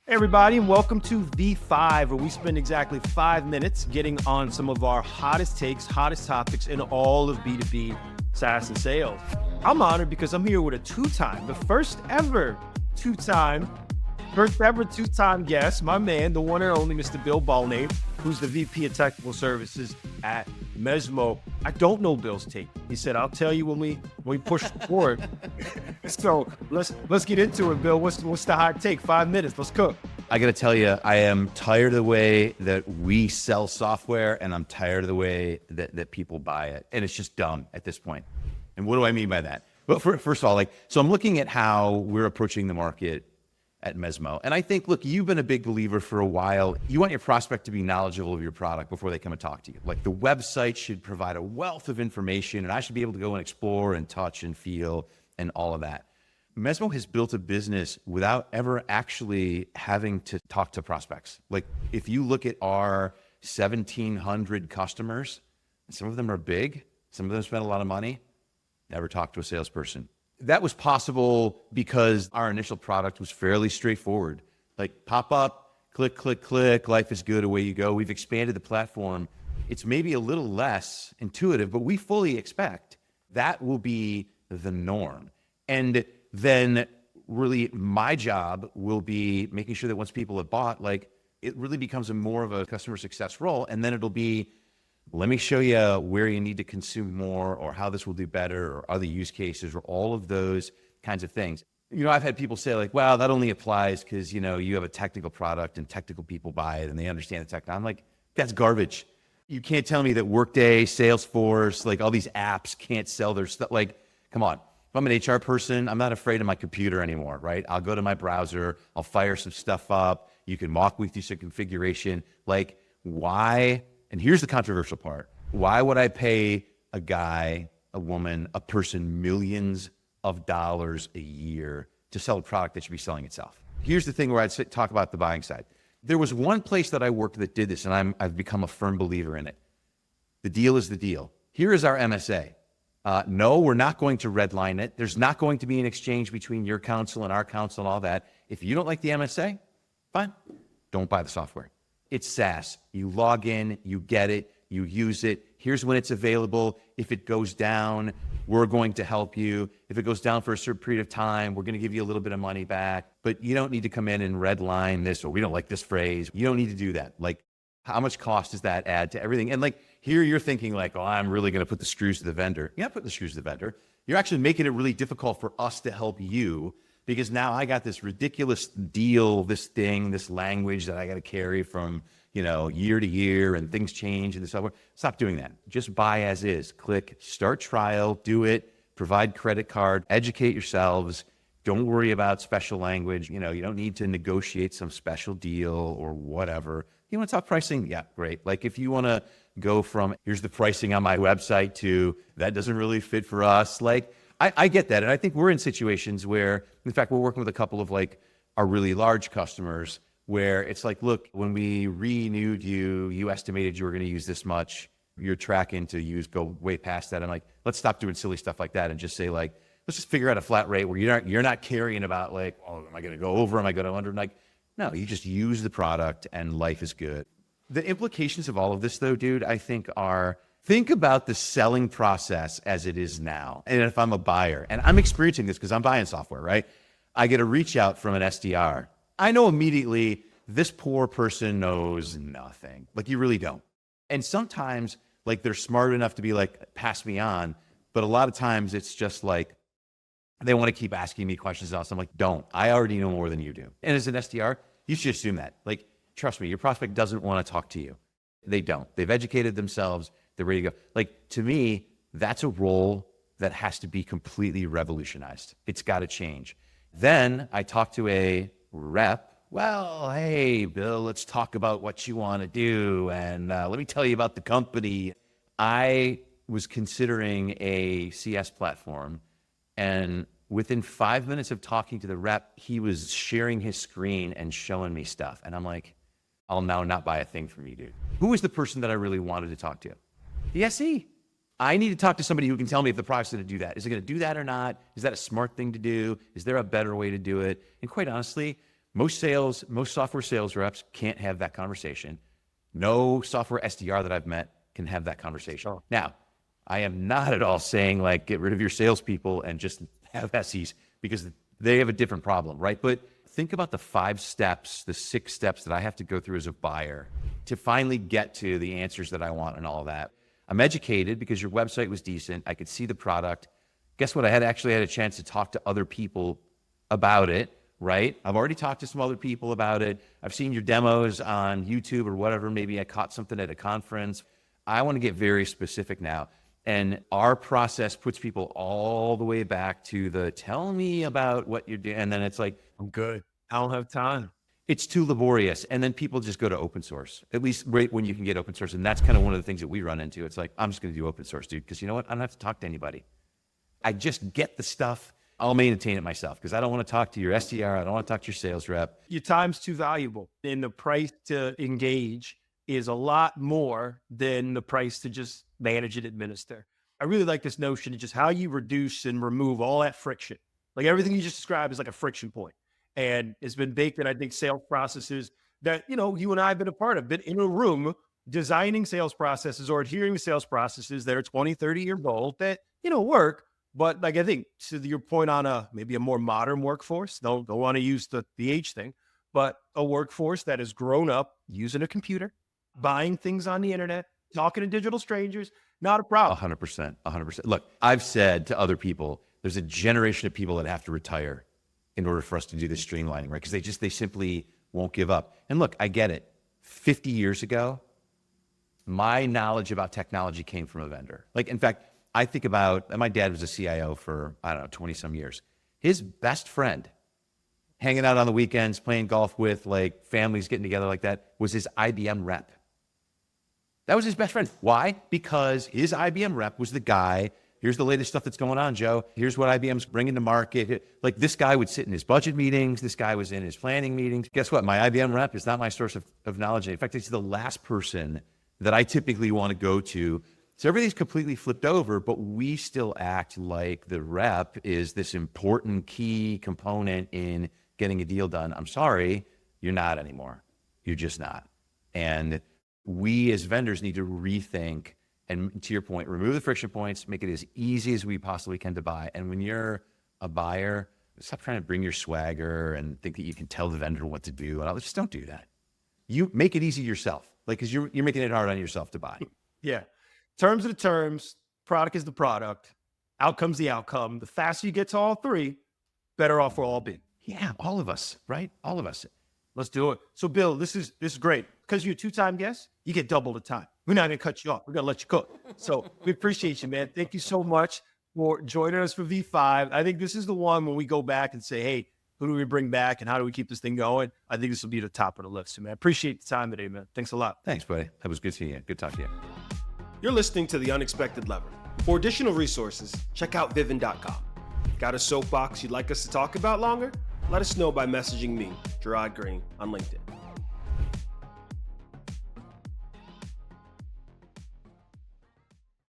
Hey everybody, and welcome to The Five, where we spend exactly 5 minutes getting on some of our hottest takes, hottest topics in all of B2B SaaS and sales. I'm honored because I'm here with the first ever two-time guest, my man, the one and only Mr. Bill Balnave, who's the VP of Technical Services at Mezmo. I don't know Bill's take. He said, "I'll tell you when we push forward." So let's get into it, Bill. What's the hot take? 5 minutes. Let's cook. I got to tell you, I am tired of the way that we sell software, and I'm tired of the way that people buy it. And it's just dumb at this point. And what do I mean by that? Well, first of all, so I'm looking at how we're approaching the market at Mezmo. And I think, look, you've been a big believer for a while. You want your prospect to be knowledgeable of your product before they come and talk to you. Like, the website should provide a wealth of information, and I should be able to go and explore and touch and feel and all of that. Mezmo has built a business without ever actually having to talk to prospects. Like, if you look at our 1,700 customers, some of them are big, some of them spend a lot of money, never talked to a salesperson. That was possible because our initial product was fairly straightforward. Like, pop up, click, click, click, life is good, away you go. We've expanded the platform. It's maybe a little less intuitive, but we fully expect that will be the norm. And then really my job will be making sure that once people have bought, like, it really becomes more of a customer success role. And then it'll be, let me show you where you need to consume more, or how this will do better, or other use cases, or all of those kinds of things. You know, I've had people say, like, wow, that only applies because, you know, you have a technical product and technical people buy it and they understand the tech. I'm like, that's garbage. You can't tell me that Workday, Salesforce, like all these apps can't sell their stuff. Like, come on. If I'm an HR person, I'm not afraid of my computer anymore, right? I'll go to my browser, I'll fire some stuff up. You can walk me through some configuration. Like, why? And here's the controversial part. Why would I pay a guy, a woman, a person millions of dollars a year to sell a product that should be selling itself? Here's the thing where I'd talk about the buying side. There was one place that I worked that did this, and I've become a firm believer in it. The deal is the deal. Here is our MSA. No, we're not going to redline it. There's not going to be an exchange between your counsel and our counsel and all that. If you don't like the MSA, fine, don't buy the software. It's SaaS. You log in, you get it, you use it. Here's when it's available. If it goes down, we're going to help you. If it goes down for a certain period of time, we're going to give you a little bit of money back. But you don't need to come in and redline this, or we don't like this phrase. You don't need to do that. Like, how much cost does that add to everything? And like, here you're thinking like, oh, I'm really going to put the screws to the vendor. You're not putting the screws to the vendor. You're actually making it really difficult for us to help you, because now I got this ridiculous deal, this thing, this language that I got to carry from, you know, year to year, and things change and the software. Stop doing that. Just buy as is. Click start trial, do it, provide credit card, educate yourselves. Don't worry about special language. You know, you don't need to negotiate some special deal or whatever. You want to talk pricing? Yeah, great. Like, if you want to go from here's the pricing on my website to that doesn't really fit for us, like, I get that. And I think we're in situations where, in fact, we're working with a couple of like our really large customers where it's like, look, when we renewed you, you estimated you were going to use this much. You're tracking to go way past that. I'm like, let's stop doing silly stuff like that and just say, like, let's just figure out a flat rate where you're not carrying about like, oh, am I going to go over? Am I going to under? Like, no, you just use the product and life is good. The implications of all of this, though, dude, I think think about the selling process as it is now. And if I'm a buyer, and I'm experiencing this because I'm buying software, right? I get a reach out from an SDR. I know immediately this poor person knows nothing. Like, you really don't. And sometimes, like, they're smart enough to be like, pass me on. But a lot of times it's just like, they want to keep asking me questions else. I'm like, don't. I already know more than you do. And as an SDR, you should assume that. Like, trust me, your prospect doesn't want to talk to you. They don't. They've educated themselves. They're ready to go. Like, to me, that's a role that has to be completely revolutionized. It's got to change. Then I talk to a rep. Well, hey, Bill, let's talk about what you want to do. And let me tell you about the company. I was considering a CS platform, and within 5 minutes of talking to the rep, he was sharing his screen and showing me stuff. And I'm like, I'll now not buy a thing from you, dude. Who is the person that I really wanted to talk to? The SE. I need to talk to somebody who can tell me if the product's going to do that. Is it going to do that or not? Is that a smart thing to do? Is there a better way to do it? And quite honestly, Most software sales reps can't have that conversation. No software SDR that I've met can have that conversation. Oh. Now, I am not at all saying like get rid of your salespeople and just have SEs, because they have a different problem, right? But think about the 5 steps, the 6 steps that I have to go through as a buyer to finally get to the answers that I want and all of that. I'm educated because your website was decent. I could see the product. Guess what? I actually had a chance to talk to other people about it, right? I've already talked to some other people about it. I've seen your demos on YouTube or whatever. Maybe I caught something at a conference. I want to get very specific now. And our process puts people all the way back to the tell me about what you're doing. And then it's like, I'm good. I don't have time. it's too laborious. And then people just go to open source, at least right when you can get open source. And that's kind of one of the things that we run into. It's like, I'm just going to do open source, dude, because you know what? I don't have to talk to anybody. I just get the stuff. I'll maintain it myself because I don't want to talk to your SDR. I don't want to talk to your sales rep. Your time's too valuable. And the price to engage is a lot more than the price to just manage and administer. I really like this notion of just how you reduce and remove all that friction. Like everything you just described is like a friction point. And it's been baked in, I think, sales processes that, you know, you and I have been a part of, been in a room designing sales processes or adhering to sales processes that are 20, 30 years old that, you know, work. But like, I think to your point on maybe a more modern workforce, don't want to use the age thing, but a workforce that has grown up using a computer, buying things on the internet, talking to digital strangers, not a problem. 100%, 100%. Look, I've said to other people, there's a generation of people that have to retire in order for us to do this streamlining, right? Because they simply won't give up. And look, I get it. 50 years ago, my knowledge about technology came from a vendor. Like, in fact, I think about, my dad was a CIO for, 20 some years. His best friend, hanging out on the weekends, playing golf with like families getting together like that, was his IBM rep. That was his best friend. Why? Because his IBM rep was the guy, here's the latest stuff that's going on, Joe. Here's what IBM's bringing to market. Like, this guy would sit in his budget meetings. This guy was in his planning meetings. Guess what? My IBM rep is not my source of knowledge. In fact, it's the last person that I typically want to go to. So everything's completely flipped over, but we still act like the rep is this important key component in getting a deal done. I'm sorry, you're not anymore. You're just not. And we as vendors need to rethink, and to your point, remove the friction points, make it as easy as we possibly can to buy. And when you're a buyer, stop trying to bring your swagger and think that you can tell the vendor what to do. Just don't do that. You make it easy yourself, like, because you're making it hard on yourself to buy. Yeah. Terms are the terms, product is the product, outcome's the outcome. The faster you get to all three, better off we'll all be. Yeah, all of us, right? All of us. Let's do it. So Bill, this is great. Because you're a 2-time guest, you get double the time. We're not gonna cut you off. We're gonna let you cook. So we appreciate you, man. Thank you so much for joining us for V5. I think this is the one when we go back and say, hey, who do we bring back and how do we keep this thing going? I think this will be the top of the list. So, man, appreciate the time today, man. Thanks a lot. Thanks, buddy. That was good seeing you. Good talking to you. You're listening to The Unexpected Lever. For additional resources, check out Vivint.com. Got a soapbox you'd like us to talk about longer? Let us know by messaging me, Jarod Greene, on LinkedIn.